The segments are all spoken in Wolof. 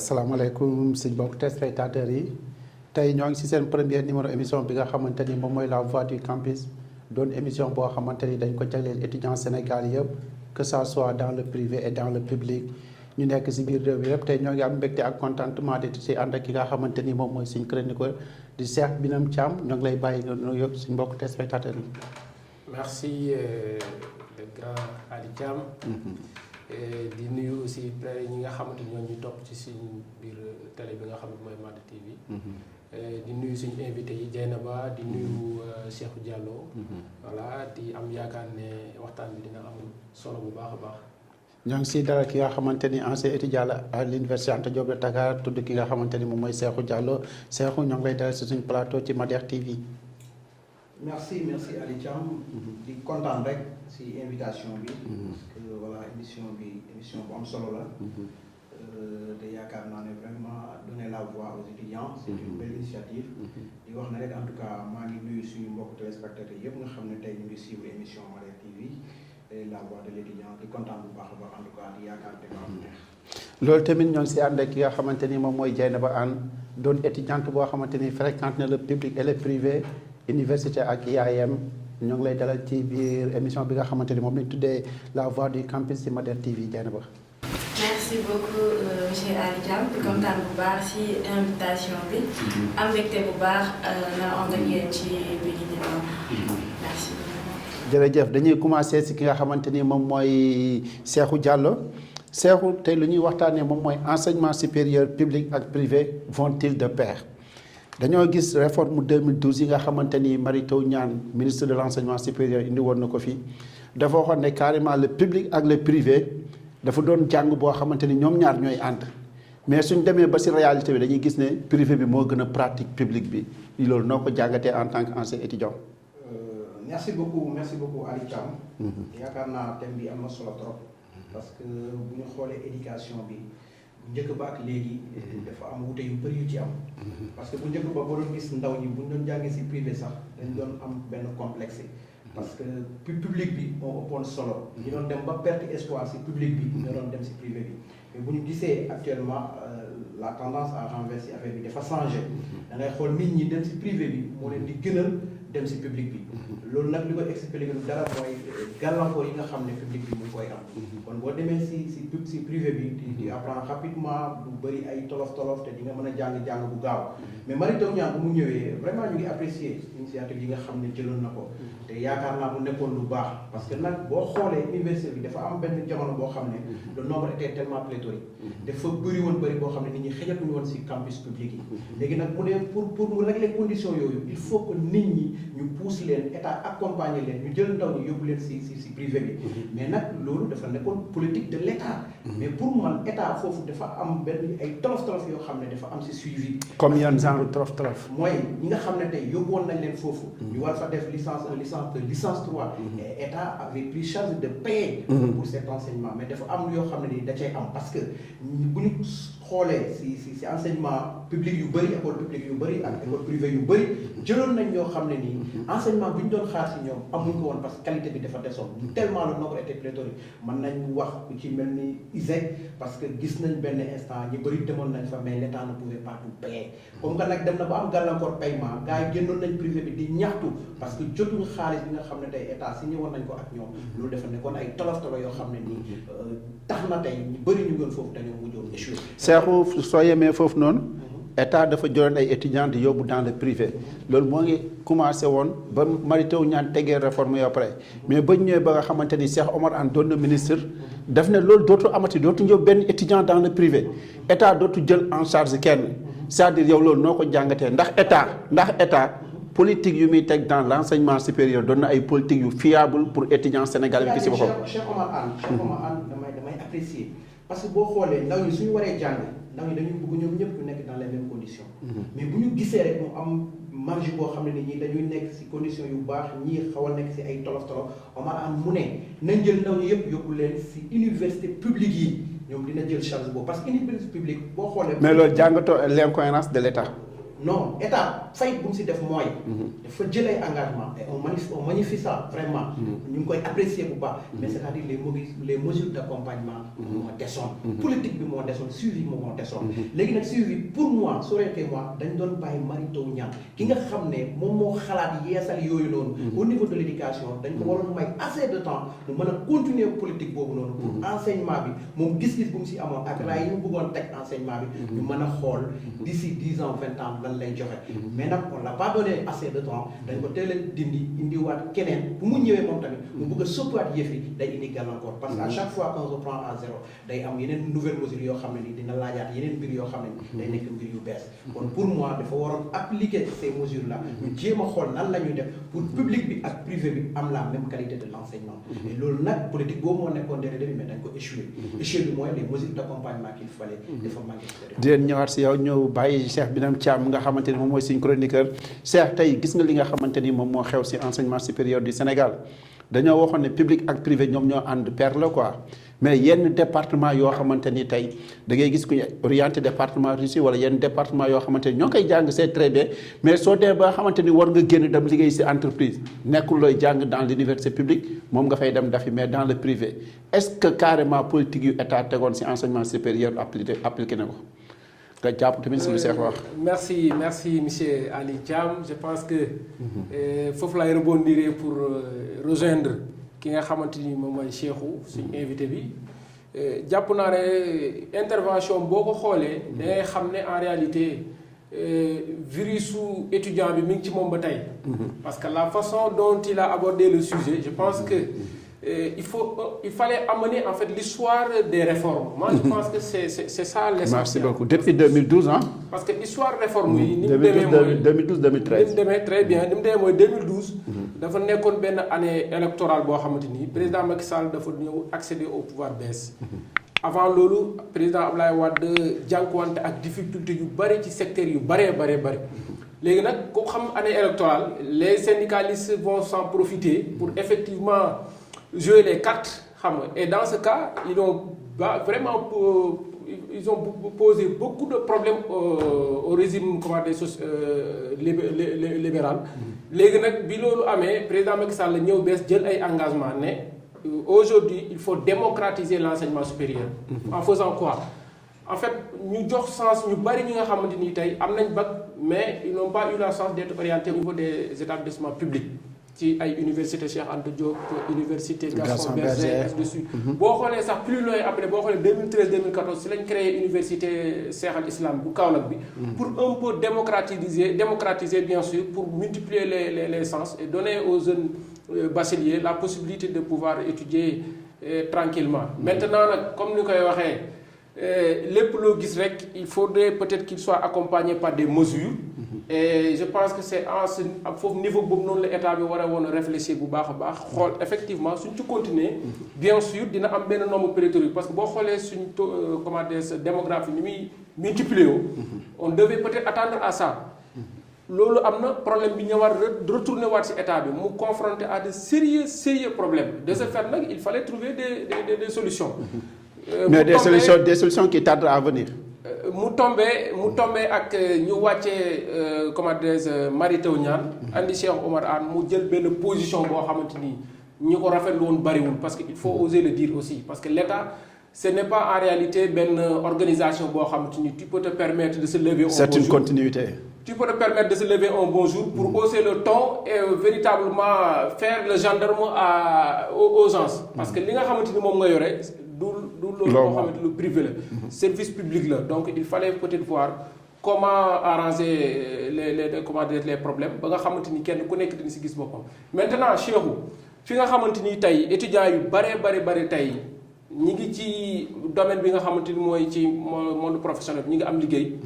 asalaamaaleykum suñ mbokk téléspectateurs yi tey ñoo ngi ci seen premier numéro émission bi nga xamante ni moom mooy la voix du campus doon émission boo xamante ni dañ ko jagleel étudiants Sénégal yëpp que ça soit dans le privé et dans le public ñu nekk ci biir réew mi yëpp tey ñoo ngi am mbégte ak contentement di ci ànd ak ki nga xamante ni moom mooy suñ chroniqueur di Cheikh Binam Thiam ñoo ngi lay bàyyi nga nuyoo suñ mbokk téléspectateurs yi. merci le grand Ali Thiam. di nuyu aussi ñi nga xamante ni ñoo ñu topp ci suñu biir télé bi nga xam ne mooy Mada TV. di nuyu suñu invité yi Dieynaba di nuyu Cheikhou Diallo. voilà di am yaakaar ne waxtaan bi dina am solo bu baax a baax. ñoo ngi siy dalal ki nga xamante ni ancien étudiant la à l'université Anta Diop de Dakar tudd ki nga xamante ni moom mooy Cheikhou Diallo Cheikhou ñoo ngi lay dalal si suñu plateau ci Mada TV. merci Ali Thiam. di kontaan rek si invitation bi. parce que voilà émission bu am solo la. te yaakaar naa ne vraiment donner la voix aux étudiants. c'est une belle initiative. di wax ne rek en tout cas maa ngi nuyu suñu mbokk téléspectateurs yëpp nga xam ne tey ñu ngi suivre émission Mada TV la voix de l'étudiant di kontaan bu baax a baax en tout cas di yaakaar te am neex. loolu tamit ñoo ngi si ànd ak ki nga xamante ni moom mooy Dieynaba Anne doon étudiante boo xamante ni fréquente na le public et le privé. université ak IAM ñoo ngi lay dalal ci biir émission bi nga xamante ni moom lañ tuddee la voix du campus ci Mada TV Dieynaba. merci beaucoup monsieur Ali Thiam di kontaan bu baax ci invitation bi. am mbégte bu baax na ànd ak yéen ci biir merci. jërëjëf dañuy commencer ci ki nga xamante ni moom mooy Cheikhou Diallo Cheikhou tey lu ñuy waxtaanee moom mooy enseignement supérieur public ak privé vont-ils de pair. dañoo gis réforme 2012 yi nga xamante ni Mary Teuw Niane ministre de l'enseignement supérieur indi woon na ko fi dafa waxoon ne carrément le public ak le privé dafa doon jàng boo xamante ni ñoom ñaar ñooy ànd mais suñ demee ba ci réalité bi dañuy gis ne privé bi moo gën a pratique public bi loolu noo ko jàngatee en tant que ancien étudiant. merci beaucoup Ali Thiam. yaakaar naa thème bi am na solo trop. parce que bu ñu xoolee éducation bi. bu njëkk ba ak léegi dafa am wute yu bëri yu ci am. parce que bu njëkk ba boo doon gis ndaw ñi bu ñu doon jàngee ci privé sax dañ doon am benn complexe. parce que public bi moo ëppoon solo. ñu doon dem ba perte espoir ci public bi. ñu doon dem ci privé bi. mais bu ñu gisee actuellement la tendance à renverser affaire bi dafa changé. da ngay xool nit ñi dem ci privé bi moo leen di gënal dem ci public bi. loolu nag li ko expliqué lu dara mooy gàllankoor yi nga xam ne public bi mu ngi koy am. kon boo demee ci privé bi di apprendre rapidement du bëri ay tolof te di nga mën a jàng bu gaaw. mais Mary Teuw Niane bu mu ñëwee vraiment ñu ngi apprécier initiative yi nga xam ne jëloon na ko. te yaakaar naa mu nekkoon lu baax. parce que nag boo xoolee université bi dafa am benn jamono boo xam ne. le nombre était tellement pléthorique. dafa bëri boo xam ne nit ñi xëjatuñu woon ci campus public yi. léegi nag mu ne pour mu régler conditions yooyu il faut que nit ñi ñu pousse leen état accompagner leen ñu jël ndaw ñi yóbbu leen ci privé bi. mais nag loolu dafa nekkoon politique de l'état. mais pour man état foofu dafa am benn ay tolof yoo xam ne dafa am ci suivi. comme yan genre tolof. mooy ñi nga xam ne tey yóbbu woon nañ leen foofu. ñu war fa def licence 1 licence 2 licence 3. et état avait pris charge de payer. pour cet enseignement mais dafa am yoo xam ne ni da cay am parce que bu ñu xoolee ci enseignement public yu bëri école publique yu bëri ak école privée yu bëri jëloon nañ ñoo xam ne nii enseignement bi ñu doon xaar ci ñoom amuñ ko woon parce que qualité bi dafa desoon tellement le nombre était pléthorique mën nañ wax ku ci mel ni ISEC parce que gis nañ benn instant ñu bëri demoon nañ fa mais l'état ne pouvait pas tout payer comme que nag dem na ba am gàllankoor paiement gars yi génnoon nañ privé bi di ñaxtu parce que jotuñu xaalis bi nga xam ne tey état si ñëwoon nañ ko ak ñoom loolu dafa nekkoon ay tolof yoo xam ne nii tax na tey ñu bëri ñu ngi foofu dañoo mujjoon échoué. Cheikhou soo yemee foofu noonu. état dafa jëloon ay étudiants di yóbbu dans le privé loolu moo ngi commencé woon ba Mary Teuw Niane tegee réforme yoo pare mais ba ñëwee ba nga xamante ni Cheikh Oumar Anne doon na ministre daf ne loolu dootu amati dootu ñëw benn étudiant dans le privé état dootu jël en charge kenn c'est-à-dire yow loolu noo ko jàngatee ndax état politique yu muy teg dans l'enseignement supérieur doon na ay politique yu fiable pour étudiants sénégalais bi ci boppam. Cheikh Oumar Anne damay apprécier parce que boo xoolee ndaw ñi suñu waree jàng ndaw ñi dañuy bëgg ñoom ñëpp ñu nekk dans les mêmes conditions. mais bu ñu gisee rek mu am marge boo xam ne nit ñi dañuy nekk ci conditions yu baax ñii xaw a nekk ci ay tolof Oumar Anne mu ne nañ jël ndaw ñi yëpp yóbbu leen ci université publique yi ñoom dina jël charge boobu parce que université publique boo xoolee. mais loolu jàngatoo l'incohérence de l'état. non état fayit bu mu si def mooy dafa jël ay engagement et on magnifie ça vraiment ñu ngi koy apprécier bu baax mais c'est-à-dire les mesures d'accompagnement moo desoon politique bi moo desoon suivi moo desoon léegi nag suivi pour moi ça aurait été moi dañ doon bàyyi Mary Teuw Niane ki nga xam ne moom moo xalaat yeesal yooyu noonu au niveau de l'éducation dañ ko waroon may assez de temps mu mën a continuer politique boobu noonu pour enseignement bi moom gis-gis bu mu si amoon ak raay yi mu bëggoon teg enseignement bi ñu mën a xool d'ici 10 ans 20 ans lan lay joxe mais nag on l'a pas donné assez de temps dañ ko teel a dindi indiwaat keneen bu mu ñëwee moom tamit mu bëgg a soppiwaat yëf yi day indi gàllankoor parce que à chaque fois qu'on reprend à zéro day am yeneen nouvelle mesure yoo xam ne ni dina laajaat yeneen mbir yoo xam ne ni day nekk mbir yu bees kon pour moi dafa waroon appliquer ces mesures là ñu jéem a xool nan la ñuy def pour public bi ak privé bi am la même qualité de l'enseignement et loolu nag politique boobu moo nekkoon dès le début mais dañ ko échoué bi mooy les mesures d'accompagnement qu'il fallait dafa manqué di leen ñëwaat si yow ñëw bàyyi Cheikh Birame Thiam nga xamante ni moom mooy suñ chroniqueur Cheikh tey gis nga li nga xamante ni moom moo xew si enseignement supérieur du Sénégal dañoo waxoon ne public ak privé ñoom ñoo ànd pair la quoi mais yenn département yoo xamante ni tey da ngay gis ku ñu orienté département Russie wala yenn département yoo xamante ni ñoo koy jàng c'est très bien mais soo dee ba xamante ni war nga génn dem liggéey si entreprise nekkul looy jàng dans l'université publique moom nga fay dem dafi mais dans le privé est-ce que carrément politique yu état tegoon si enseignement supérieur appliqué na ko nga jàpp tamit si lu Cheikh wax. merci monsieur Ali Thiam je pense que foofu laay rebondir pour rejoindre ki nga xamante ni moom mooy Cheikhou suñu invité bi jàpp naa ne intervention boo ko xoolee da ngay xam ne en réalité virusu étudiant bi mi ngi ci moom ba tey parce que la façon dont il a abordé le sujet je pense que il fallait amener en fait l'histoire des réformes. Moi je pense que c'est ça l'essentiel. Merci beaucoup. Depuis 2012 hein. Parce que l'histoire réforme yi ni mu 2012 2013. ni mu demee très bien ni mu demee mooy 2012 dafa nekkoon benn année électorale boo xamante ni président Macky Sall dafa ñëw accéder au pouvoir bees. Avant loolu président Abdoulaye Wade jànkuwante ak difficulté yu bëri ci secteur yu bëree bëri. léegi nag ku xam année électorale les syndicalistes vont s'en profiter pour effectivement jouer les cartes xam nga et dans ce cas ils ont vraiment posé beaucoup de problèmes au régime comment dire libéral. léegi nag bi loolu amee président Macky Sall la ñëw bees jël ay engagement ne aujourd'hui il faut démocratiser l'enseignement supérieur. En faisant quoi? En fait ñu jox sens ñu bari ñi nga xamante ni tey am nañ bac mais ils n'ont pas eu la chance d'être orientés au niveau des établissements publics ci ay université Cheikh Anta Diop université Gaston Berger ainsi de suite. boo xoolee sax plus loin après boo xoolee 2013 2014 si lañ créé université Cheikh Al Islam bu Kaolack bi. pour un peu démocratiser bien sûr pour multiplier les sens et donner aux jeunes bacheliers la possibilité de pouvoir étudier tranquillement. Maintenant nag comme ni koy waxee. lépp loo gis rek il faudrait peut-être qu'il soit accompagné par des mesures et je pense que c'est en ce foofu niveau boobu noonu la état bi war a woon a réfléchir bu baax a baax xool effectivement suñ ci continuer bien sûr dina am benn nombre pléthorique parce que boo xoolee suñ comment dire sa démographie ni muy multiplier wu on devait peut-être attendre à ça loolu am na problème bi ñëwaat retourner waat ci état bi mu confronté à de sérieux problèmes de ce fait nag il fallait trouver des solutions. Mais des solutions qui tardent à venir. mu tombé ak ñu wàccee comment dirais-je Mary Teuw Niane andi Cheikh Oumar Anne mu jël benn position boo xamante ni ñi ko rafetlu woon bariwul parce que il faut oser le dire aussi parce que l'État ce n'est pas en réalité benn organisation boo xamante ni tu peux te permettre de se lever un bon jour. C'est une continuité. Tu peux te permettre de se lever un bon jour pour hausser le ton et véritablement faire le gendarme aux gens parce que li nga xamante ni moom nga yore du loolu boo xamante lu privé la service public la donc il fallait peut-être voir comment arranger les problèmes ba nga xamante ni kenn ku nekk dina si gis boppam. Maintenant Cheikhou fi nga xamante ni tey étudiants yu bari tey ñi ngi ci domaine bi nga xamante ni mooy ci monde professionnel bi ñi ngi am liggéey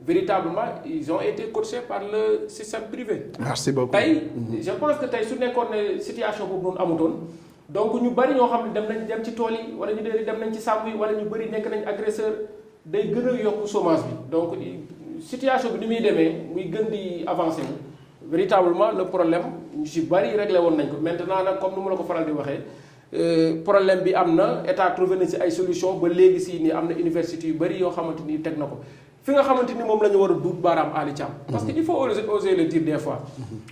véritablement ils ont été coachés par le système privé. Merci beaucoup. tey je pense que tey su nekkoon ne situation boobu noonu amutoon donc ñu bari ñoo xam ne dem ci tool yi wala ñu dem nañ ci sàmm yi wala ñu bari nekk nañ agresseur day gën a yokk chômage bi donc situation bi ni muy demee muy gën di avancer véritablement le problème ñu ci bari réglé woon nañ ko maintenant nag comme ni ma la ko faral di waxee problème bi am na état trouvé na ci ay solution ba léegi si ni am na université yu bari yoo xamante ni teg na ko fi nga xamante ni moom la ñu war a duut baaraam Ali Thiam. parce que il faut oser le dire des fois.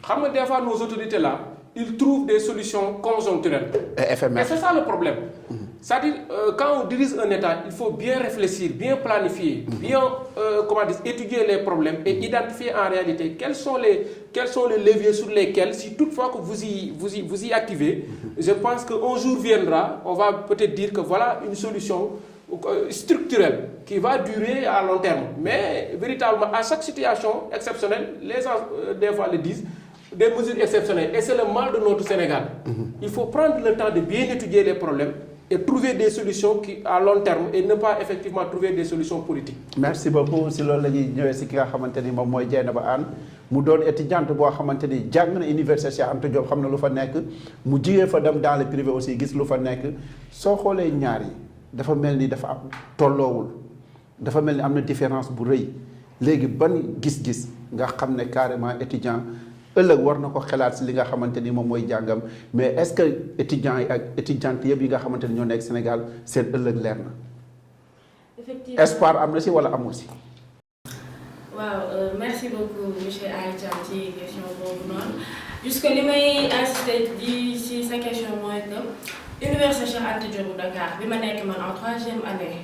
xam nga des fois nos autorités là ils trouvent des solutions conjoncturelles. et éphémères. Et c'est ça le problème. C'est-à-dire quand on dirige un État il faut bien réfléchir bien planifier. bien étudier les problèmes et identifier en réalité quels sont les leviers sur lesquels si toutefois que vous y activez. je pense qu'un jour viendra on va peut-être dire que voilà une solution structurelle qui va durer à long terme mais véritablement à chaque situation exceptionnelle les gens des fois le disent des mesures exceptionnelles et c'est le mal de notre Sénégal. Il faut prendre le temps de bien étudier les problèmes et trouver des solutions qui à long terme et ne pas effectivement trouver des solutions politiques. merci beaucoup si loolu la ñuy ñëwee si ki nga xamante ni moom mooy Dieynaba Anne mu doon étudiante boo xamante ni jàng na université Cheikh Anta Diop xam na lu fa nekk mu jigee fa dem dans le privé aussi gis lu fa nekk soo xoolee ñaar yi dafa mel ni dafa am tolloowul dafa mel ni am na différence bu rëy léegi ban gis-gis nga xam ne carrément étudiant ëllëg war na ko xalaat si li nga xamante ni moom mooy jàngam mais est-ce que étudiants yi ak étudiantes yëpp yi nga xamante ni ñoo nekk Sénégal seen ëllëg leer na. effectivement espoir am na si wala amul si. waaw merci beaucoup monsieur Ali Thiam ci question boobu noonu puisque li may insister di ci sa question mooy que université Cheikh Anta Diop bu Dakar bi ma nekk man en 3e année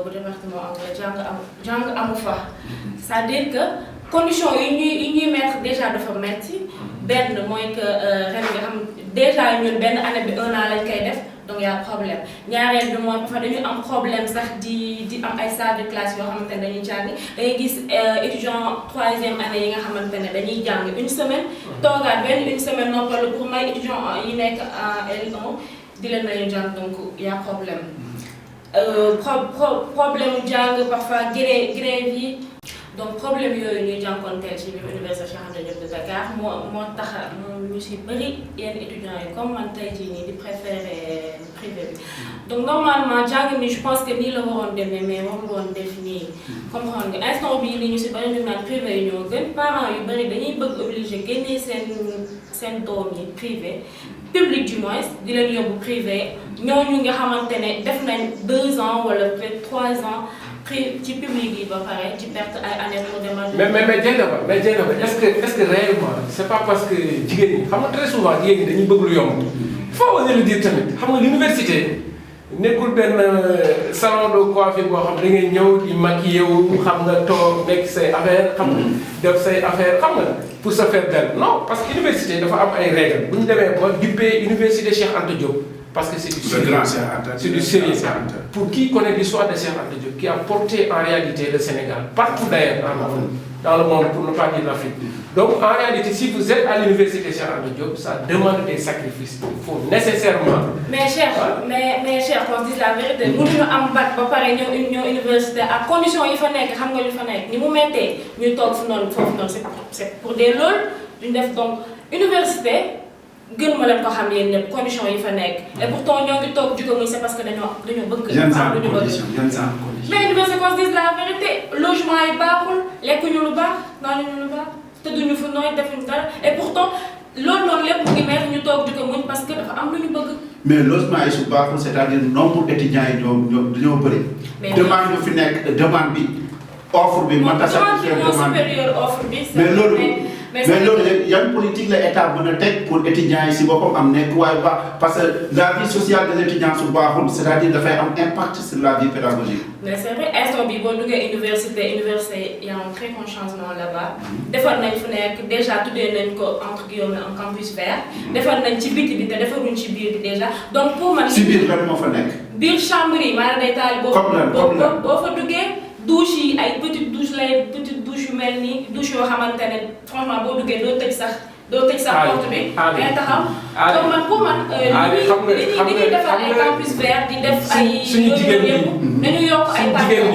bu département anglais jàng amu fa c'est-à-dire que conditions yi ñuy mettre déjà dafa metti benn mooy que ren nga xam déjà ñun benn année bi 1 an lañ koy def donc y a problème ñaareel bi mooy parfois dañu am problème sax di am ay salles de classe yoo xamante ne dañuy jàng dangay gis étudiant 3e année yi nga xamante ne dañuy jàng une semaine toogaat une semaine noppalu pour may étudiant yi nekk en L1 di leen nañu jàng donc y a problème problème jàng parfois grève yi donc problème yooyu ñuy jànkonteel ci biir université Cheikh Anta Diop de Dakar moo tax ñu si bëri yenn étudiants yi comme man tey jii nii di préférer privé bi donc normalement jàng mi je pense que nii la waroon demee mais warul woon def nii comprendre nga instant bii nii ñu si bëri ñu naan privé yi ñoo gën parents yu bëri dañuy bëgg obligé génnee seen doom yi privé public du moins di leen yóbbu privé ñooñu nga xamante ne def nañ 2 ans wala peut-être 3 ans ci public yi ba pare ci perte ay années pour démarrer. mais Dieynaba est-ce que réellement c'est pas parce que jigéen ñi xam nga très souvent jigéen ñi dañuy bëgg lu yomb. il faut oser le dire tamit xam nga l'université nekkul benn salon de coiffure boo xam da ngay ñëw di maquiller wu xam nga toog nekk say affaire xam nga def say affaire xam nga pour se faire belle non parce que université dafa am ay règles bu ñu demee ba duppee université Cheikh Anta Diop. Parce que c'est du sérieux. C'est du sérieux. Pour qui connaît l'histoire de Cheikh Anta Diop, qui a porté en réalité le Sénégal, partout d'ailleurs dans le monde, pour ne pas dire l'Afrique. Donc en réalité, si vous êtes à l'université Cheikh Anta Diop, ça demande des sacrifices. Il faut nécessairement. Mais cher, qu'on se dise la vérité, nous avons bac ba pare ñëw université à condition yi fa nekk xam nga ñu fa nekk ni mu mettee ñu toog fu noonu foofu noonu c'est pour des loolu duñ def donc université. gën ma leen ko xam yéen ñëpp conditions yi fa nekk. et pourtant ñoo ngi toog jugo muy c'est parce que dañoo bëgg. yan genre condition mais université qu'on se dise la vérité logement yi baaxul lekkuñu lu baax naanuñu lu baax tëdduñu fu nooy defuñu dara et pourtant loolu noonu lépp mu ngi mettre ñu toog jugo muñ parce que dafa am lu ñu bëgg. mais logement yi su baaxul c'est-à-dire nombre d'étudiants yi ñoom dañoo bëri. demande bi fi nekk demande bi offre bi. moo supérieur offre bi. mais loolu. mais loolu yan politique la état mën a teg pour étudiants yi si boppam am nekk waaye baax parce que la vie sociale de l'étudiant su baaxul c'est-à-dire dafay am impact sur la vie pédagogique. mais c'est vrai instant bi boo duggee université y a un très grand changement là-bas. defar nañ fu nekk déjà tuddee nañ ko entre guillemets un campus vert. defar nañ ci biti bi te defaruñ ci biir bi déjà donc pour man. si biir lan moo fa nekk. biir chambre yi maanaam day taal boo fa duggee. douche yi ay petite douche yu mel nii douche yoo xamante ne franchement boo duggee doo tëj sax porte bi. day taxaw donc man pour man. li ñuy defar ay campus vert di def ay. suñu jigéen ñi nañu yokk ay pavillon.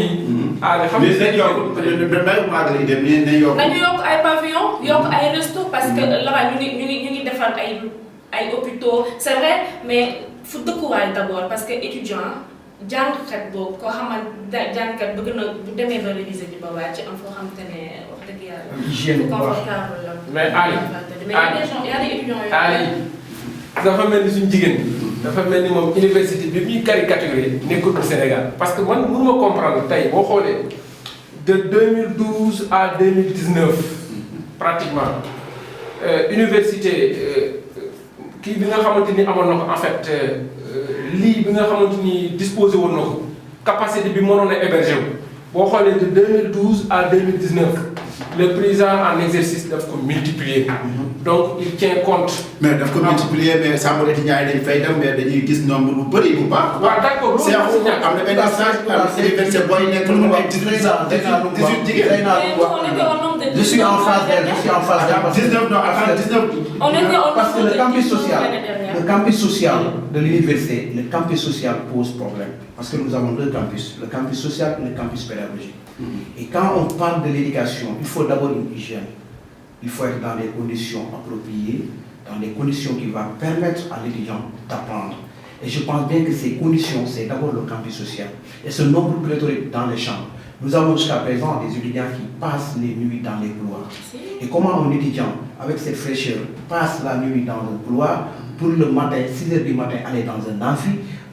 nañu yokk ay pavillon yokk ay resto parce que là-bas ñu ngi defar ay hôpitaux c'est vrai mais fu dëkkuwaay d'abord parce que étudiant. jàngkat boobu koo xamante jàngkat bëgg na bu demee ba réviser ji ba wàcc am foo xamante ne wax dëgg yàlla. hygiène bu confortable la. mais y a des étudiants dafa mel ni suñu jigéen dafa mel ni moom université bi muy caricaturé nekkul au Sénégal parce que man mënuma comprendre tey boo xoolee de 2012 à 2019 pratiquement université kii bi nga xamante ni amoon na ko en fait lii bi nga xamante ni disposé woon na ko capacité bi mënoon a héberger wu boo xoolee de 2012 à 2019 le président en exercice daf ko multiplier donc il tient compte. mais daf ko multiplier mais Sambal étudiants yi dañ fay dem mais dañuy gis nombre bu bëri bu baax. waaw d'accord loolu am na benn stage à l'université booy nekk lu mu nekk 18 jigéen. Je suis en phase d'elle, je suis en phase d'elle. 19 non, attends, 19. Parce que le campus social de l'université, le campus social pose problème. Parce que nous avons deux campus, le campus social et le campus pédagogique. Et quand on parle de l'éducation, il faut d'abord une hygiène. Il faut être dans des conditions appropriées, dans des conditions qui vont permettre à l'étudiant d'apprendre. Et je pense bien que ces conditions, c'est d'abord le campus social. Et ce nombre pléthorique dans les chambres. Nous avons jusqu'à présent des étudiants qui passent les nuits dans les couloirs. Et comment un étudiant, avec cette fraîcheur, passe la nuit dans un couloir pour le matin, 6 h du matin, aller dans un amphi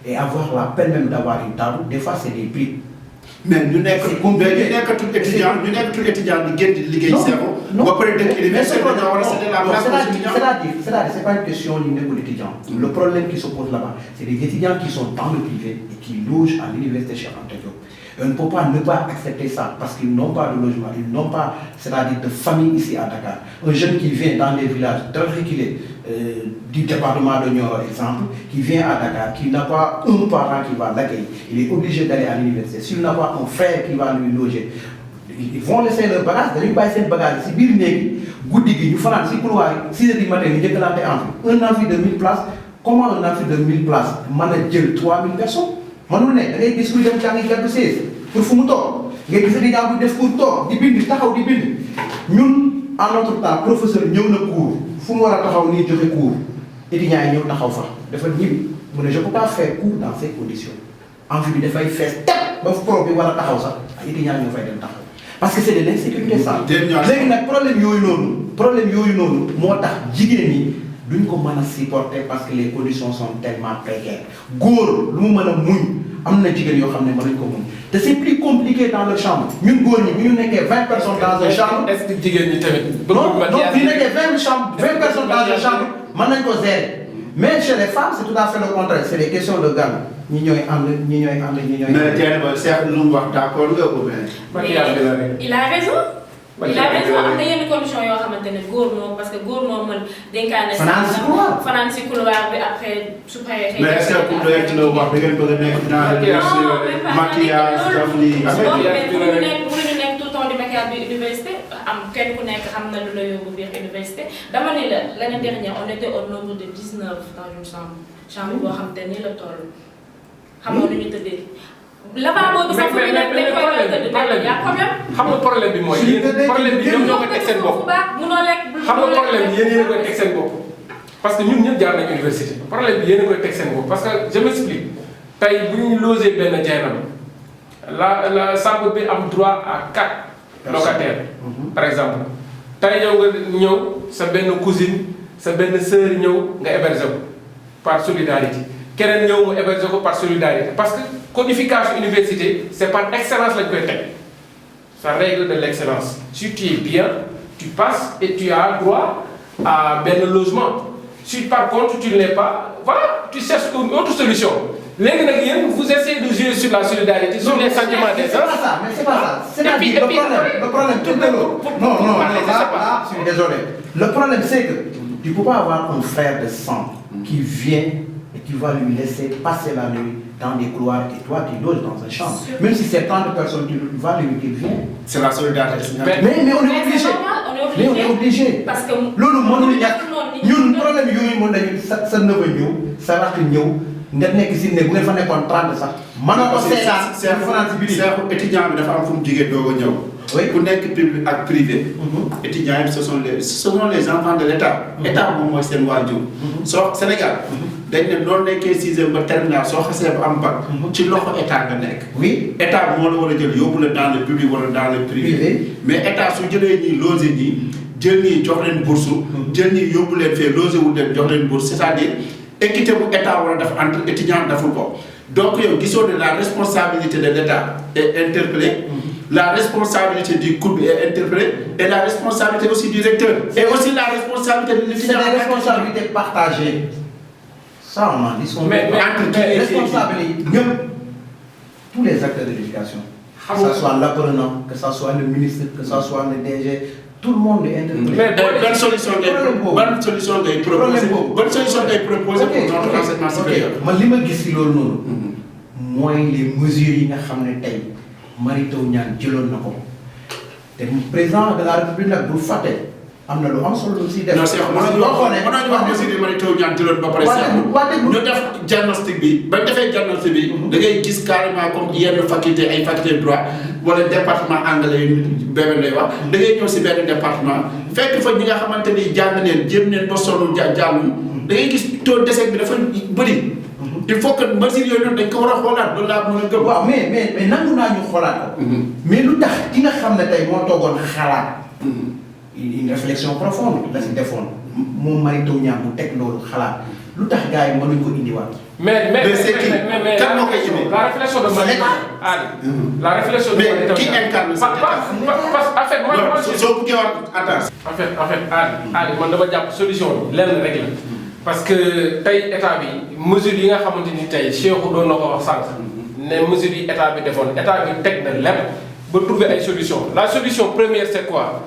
et avoir la peine même d'avoir une table, des fois c'est des prix. Mais nous n'avons que tout étudiant, nous n'avons que tout étudiant qui gagne de l'IGI. C'est pas une question liée pour l'étudiant. Le problème qui se pose là-bas, c'est des étudiants qui sont dans le privé et qui logent à l'université Cheikh Anta Diop. On ne peut pas ne pas accepter ça parce qu'ils n'ont pas de logement, ils n'ont pas, c'est-à-dire de famille ici à Dakar. Un jeune qui vient dans les villages très reculés du département de Nioro, exemple, qui vient à Dakar, qui n'a pas un parent qui va l'accueillir, il est obligé d'aller à l'université. S'il n'a pas un frère qui va lui loger, ils vont laisser leur bagage, ils vont laisser leur bagage. Si bir negi, goudi nous faisons 6 couloirs, 6 h du matin, nous avons un amphi de 1000 places. Comment un amphi de 1000 places manage 3000 personnes? Manul ne da ngay gis kuy dem jàngi gàddu sees pour fu mu toog nga gis di jàng def cours toog di bind taxaw di bind ñun en notre temps professeur ñëw na cours fu mu war a taxaw nii joxe cours étudiants yi ñëw taxaw fa dafa ñibbi mu ne je peux pas faire cours dans ces conditions amphi bi dafay fees teg ba pro bi war a taxaw sax ay étudiants ñoo fay dem taxaw parce que c'est de l'insécurité ça léegi nag problème yooyu noonu moo tax jigéen ñi duñ ko mën a supporter parce que les conditions sont tellement précaires góor lu mu mën a muñ am na jigéen yoo xam ne mënuñ ko muñ te c'est plus compliqué dans le chambre ñun góor ñi bu ñu nekkee 20 personnes dans un chambre. est-ce que jigéen ñi tamit. non donc bu ñu nekkee 20 personnes dans un chambre mën nañ ko gérer mais chez les femmes c'est tout à fait le contraire c'est des questions de gang ñi ñooy ànd. mais tey ba Cheikh lu mu wax d'accord nga ko mais. il a raison. il a raison am na yenn conditions yoo xamante ne góor moom parce que góor moom mën dénkaane. fanaan si couloir bi après su paree. mais est-ce que pour doyati la wax da ngeen bëgg a nekk dans maquillage daf lii mënuñu nekk tout le temps di maquillage bi université am kenn ku nekk xam na lu la yóbbu biir université dama ne la l'année dernière on était au nombre de 19 dans une chambre boo xam te ni la toll xamoo nu ñu tëddee. lavabo bi sax fu ñu nekk dañ koy tëdd y a problème. xam nga problème bi mooy problème bi ñoom ñoo koy teg seen bopp. xam nga problème bi yéen a koy teg seen bopp. parce que ñun ñëpp jaar nañu université problème bi yéen a koy teg seen bopp parce que je m'explique tey bu ñu logé benn jaynam la chambre bi am droit à 4 locataires. par exemple tey yow nga ñëw sa benn cousine sa benn sœur ñëw nga héberger ko par solidarité keneen ñëw mu héberger ko par solidarité parce que codification université c'est par excellence lañ koy teg sa règle de l'excellence si tu es bien tu passes et tu as droit à benn logement si par contre tu ne l'es pas voilà tu cherches une autre solution léegi nag yéen vous essayez de jouer sur la solidarité sur les sentiments des gens. mais c'est pas ça c'est-à-dire le problème tout est non là je suis désolé le problème c'est que tu peux pas avoir un frère de sang qui vient et tu vas lui laisser passer la nuit dans des couloirs et toi tu loges dans un chambre. Même si c'est 30 personnes, tu vas lui dire viens. C'est la solidarité. Mais on est obligé. Mais on est obligé. Parce que loolu mënul ñàkk ñun problème yooyu mën nañu sa neveu ñëw sa rakk ñëw nga nekk si ne bu ngeen fa nekkoon 30 sax. mënoo ko seetaan seen France bi di. étudiant bi dafa am fu mu jigéen doog a ñëw. oui ku nekk public ak privé. étudiants yi ce sont les enfants de l'État. État moom mooy seen waajur. soo Sénégal. dañ ne noonu nekkee 6e ba terminal soo xasee ba am bac. ci loxo état nga nekk. oui état moo la war a jël yóbbu la dans le public wala dans le privé. mais état su jëlee ñii loger ñii jël ñii jox leen bourse. jël ñii yóbbu leen fee loger wu leen jox leen bourse c'est-à-dire équité bu état war a def entre étudiant deful ko donc yow gisoo ne la responsabilité de l'état est interpellée la responsabilité du couple est interpellée et la responsabilité aussi du recteur et aussi la responsabilité de l'étudiant. C'est des responsabilités partagées. Ça, on en dit. Mais responsabilité, tous les acteurs de l'éducation, que ce soit l'apprenant, que ce soit le ministre, que ce soit le DG, tout le monde est interpellé. Mais bonne solution ngay proposer pour notre enseignement supérieur. man li ma gis si loolu noonu. mooy les mesures yi nga xam ne tey Mary Teuw Niane jëloon na ko te président de la République nag bu fàtte am na lu am solo lu si def. non c'est mënoon wax mesures yi Mary Teuw Niane jëloon ba pare. ñu def diagnostic bi ba defee diagnostic bi. da ngay gis carrément comme yenn faculté ay faculté droit wala département anglais yu benn lay wax da ngay ñëw si benn département fekk fa ñi nga xamante ni jàng neen jéem neen ba sonn jànguñu da ngay gis taux d'échec bi dafa bëri. il faut que mesures yooyu noonu dañ ko war a xoolaat loolu laa mën a gëm. waaw mais nangu naa ñu xoolaat ko. mais lu tax ki nga xam ne tey moo toogoon xalaat. une réflexion profonde la si defoon moom Mary Teuw Niane mu teg loolu xalaat lu tax gars yi mënuñ ko indiwaat. mais kan moo koy indi. la réflexion de Mary la réflexion de Mary Teuw Niane. mais qui incarne ça. parce en fait moi soo buggee wax attends. en fait Ali man dama jàpp solution bi lenn rek la. parce que tey état bi mesures yi nga xamante ni tey Cheikhou doon na ko wax sànq ne mesures yi état bi defoon état bi teg na lépp ba trouver ay solution la solution première c'est quoi.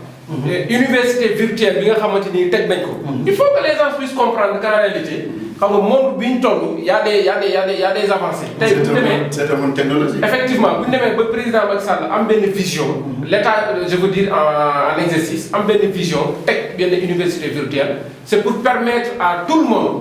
Université virtuelle bi nga xamante ni teg nañ ko. il faut que les gens puissent comprendre qu'en réalité xam nga monde bi ñu toll y a des avancées. tey bu ñu demee c'est un monde technologie. effectivement bu ñu demee ba président Macky Sall am benn vision. l'état je veux dire en exercice am benn vision teg benn université virtuelle c'est pour permettre à tout le monde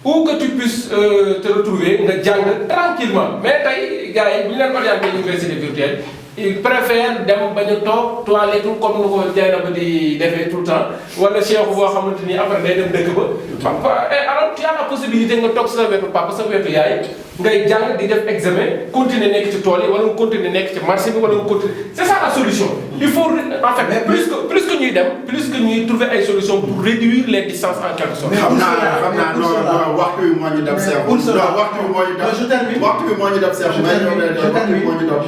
où que tu puisses te retrouver nga jàng tranquillement mais tey gars yi bu ñu leen orienté université virtuelle. il préfère dem bañ a toog toilette comme nu ko Dieynaba di defee tout le temps wala Cheikh boo xamante ni après day dem dëkk ba. papa alors tu as la possibilité nga toog sa wetu papa sa wetu yaay ngay jàng di def examen continuer nekk ci tool yi wala nga continuer nekk ci marché bi wala nga continuer c'est ça la solution. il faut en fait plus que ñuy dem plus que ñuy trouver ay solutions pour réduire les distances en quelque sorte. xam naa non waxtu bi moo ñu dab Cheikh. waxtu bi moo ñu dab waxtu bi moo ñu dab Cheikh.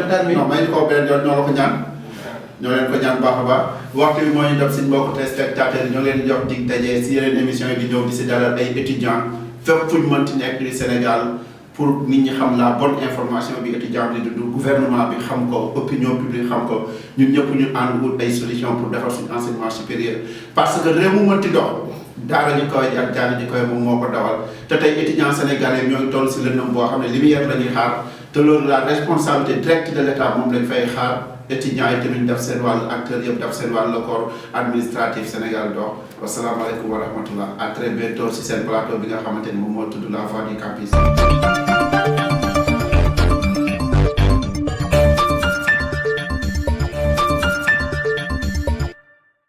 ñoo la ko ñaan ñoo leen ko ñaan baax a baax waxtu bi moo ñu def suñ mbokku téléspectateurs ñoo leen jox dig daje si yeneen émission yi di ñëw di si dalal ay étudiants fépp fu ñu mënti nekk du Sénégal pour nit ñi xam la bonne information bi étudiant bi di dund gouvernement bi xam ko opinion publique xam ko ñun ñëpp ñu ànd wut ay solution pour defar suñu enseignement supérieur parce que réew mu mënti dox daara ji kawe ji ak jaana ji kawe moom moo ko dawal te tey étudiants sénégalais ñoo ngi toll si lëndëm boo xam ne lumière la ñuy xaar te loolu la responsabilité directe de l'état moom lañ fay xaar étudiants yi tamit def seen wàll acteurs yëpp def seen wàll le corps administratif Sénégal dox wasalaamaaleykum wa rahmatullah à très bientôt si seen plateau bi nga xamante ni moom moo tudd la voix du campus